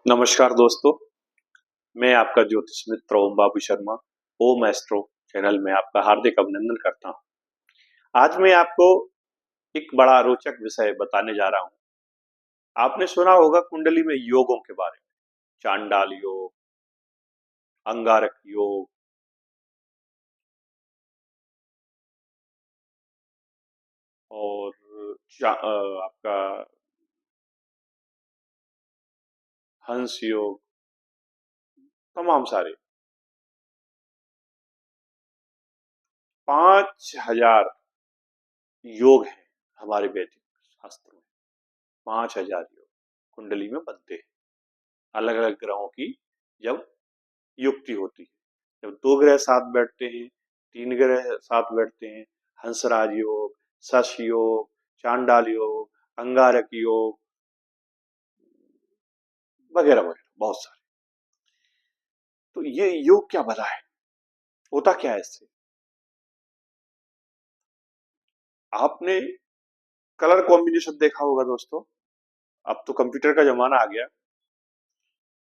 नमस्कार दोस्तों, मैं आपका ज्योतिष मित्र ओम बाबू शर्मा ओम एस्ट्रो चैनल में आपका हार्दिक अभिनंदन करता हूं। आज मैं आपको एक बड़ा रोचक विषय बताने जा रहा हूं। आपने सुना होगा कुंडली में योगों के बारे में, चांडाल योग, अंगारक योग और आपका हंस योग, तमाम सारे 5,000 योग हैं हमारे वैदिक शास्त्रों में। 5,000 योग कुंडली में बनते हैं। अलग अलग ग्रहों की जब युक्ति होती है, जब दो ग्रह साथ बैठते हैं, तीन ग्रह साथ बैठते हैं, हंसराज योग, शश योग, चांडाल योग, अंगारक योग वगैरह वगैरह बहुत सारे। तो ये योग क्या भला है, होता क्या है इससे? आपने कलर कॉम्बिनेशन देखा होगा दोस्तों। अब तो कंप्यूटर का जमाना आ गया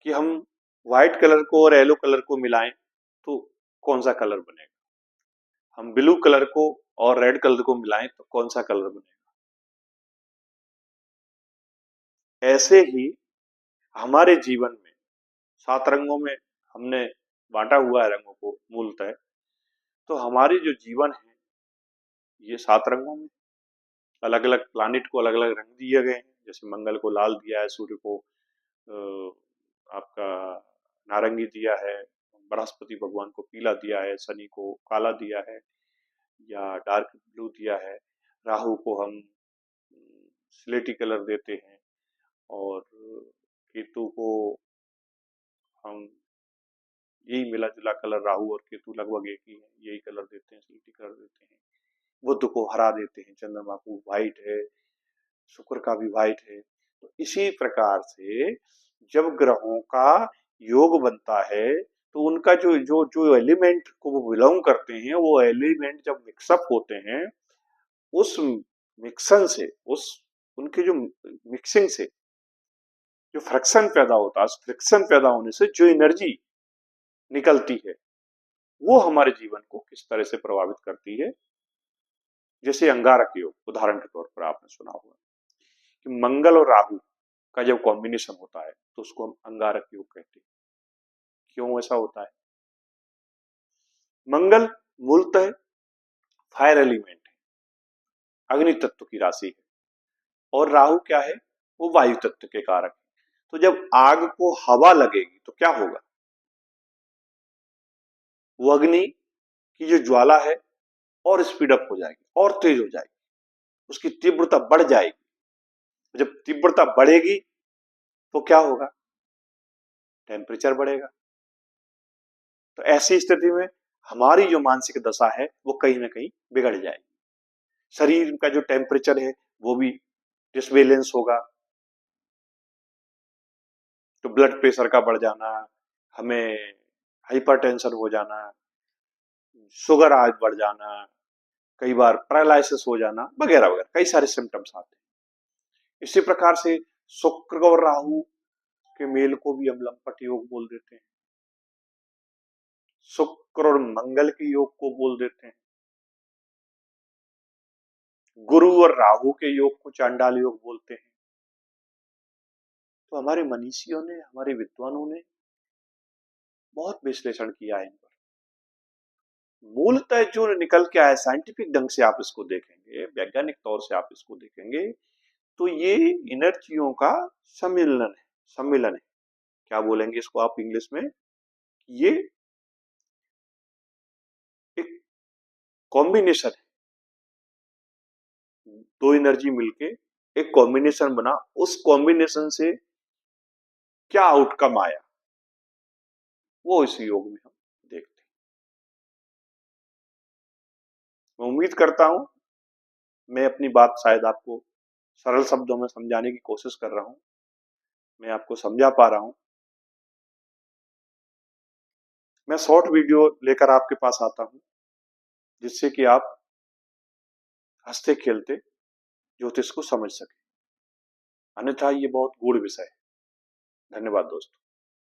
कि हम व्हाइट कलर को और येलो कलर को मिलाएं तो कौन सा कलर बनेगा, हम ब्लू कलर को और रेड कलर को मिलाएं तो कौन सा कलर बनेगा। ऐसे ही हमारे जीवन में 7 रंगों में हमने बांटा हुआ है रंगों को मूलतः। तो हमारे जो जीवन है ये 7 रंगों में, अलग अलग प्लानिट को अलग अलग रंग दिए गए हैं। जैसे मंगल को लाल दिया है, सूर्य को आपका नारंगी दिया है, बृहस्पति भगवान को पीला दिया है, शनि को काला दिया है या डार्क ब्लू दिया है, राहु को हम स्लेटी कलर देते हैं और केतु को हम यही मिला जुला कलर, राहु और केतु लगभग एक ही है, यही कलर देते हैं, स्लेटी कलर देते हैं। बुध को हरा देते हैं, चंद्रमा को व्हाइट है, शुक्र का भी व्हाइट है। तो इसी प्रकार से जब ग्रहों का योग बनता है तो उनका जो जो जो एलिमेंट को वो बिलोंग करते हैं, वो एलिमेंट जब मिक्सअप होते हैं, उस मिक्सन से, उस उनके जो मिक्सिंग से जो फ्रिक्शन पैदा होता है, उस फ्रिक्शन पैदा होने से जो एनर्जी निकलती है वो हमारे जीवन को किस तरह से प्रभावित करती है। जैसे अंगारक योग उदाहरण के तौर पर आपने सुना होगा कि मंगल और राहु का जब कॉम्बिनेशन होता है तो उसको हम अंगारक योग कहते हैं। क्यों ऐसा होता है? मंगल मूलतः फायर एलिमेंट है, अग्नि तत्व की राशि है, और राहु क्या है? वो वायु तत्व के कारक है। तो जब आग को हवा लगेगी तो क्या होगा? वो अग्नि की जो ज्वाला है और स्पीड अप हो जाएगी और तेज हो जाएगी, उसकी तीव्रता बढ़ जाएगी। जब तीव्रता बढ़ेगी तो क्या होगा? टेम्परेचर बढ़ेगा। तो ऐसी स्थिति में हमारी जो मानसिक दशा है वो कहीं ना कहीं बिगड़ जाएगी। शरीर का जो टेम्परेचर है वो भी डिसबैलेंस होगा। तो ब्लड प्रेशर का बढ़ जाना, हमें हाइपरटेंशन हो जाना, शुगर आज बढ़ जाना, कई बार पैरालिसिस हो जाना वगैरह वगैरह कई सारे सिम्टम्स आते हैं। इसी प्रकार से शुक्र और राहु के मेल को भी हम लंपट योग बोल देते हैं, शुक्र और मंगल के योग को बोल देते हैं, गुरु और राहु के योग को चांडाल योग बोलते हैं। तो हमारे मनीषियों ने, हमारे विद्वानों ने बहुत विश्लेषण किया है इन पर। मूलतः जो निकल के आया, साइंटिफिक ढंग से आप इसको देखेंगे, वैज्ञानिक तौर से आप इसको देखेंगे तो ये एनर्जियों का सम्मिलन है। क्या बोलेंगे इसको आप इंग्लिश में? ये एक कॉम्बिनेशन है, दो एनर्जी मिलके एक कॉम्बिनेशन बना, उस कॉम्बिनेशन से क्या आउटकम आया वो इस योग में हम देखते हैं। मैं उम्मीद करता हूं मैं अपनी बात शायद आपको सरल शब्दों में समझाने की कोशिश कर रहा हूं, मैं आपको समझा पा रहा हूं। मैं शॉर्ट वीडियो लेकर आपके पास आता हूं जिससे कि आप हंसते खेलते ज्योतिष को समझ सके। अन्यथा ये बहुत गूढ़ विषय है। धन्यवाद दोस्तों।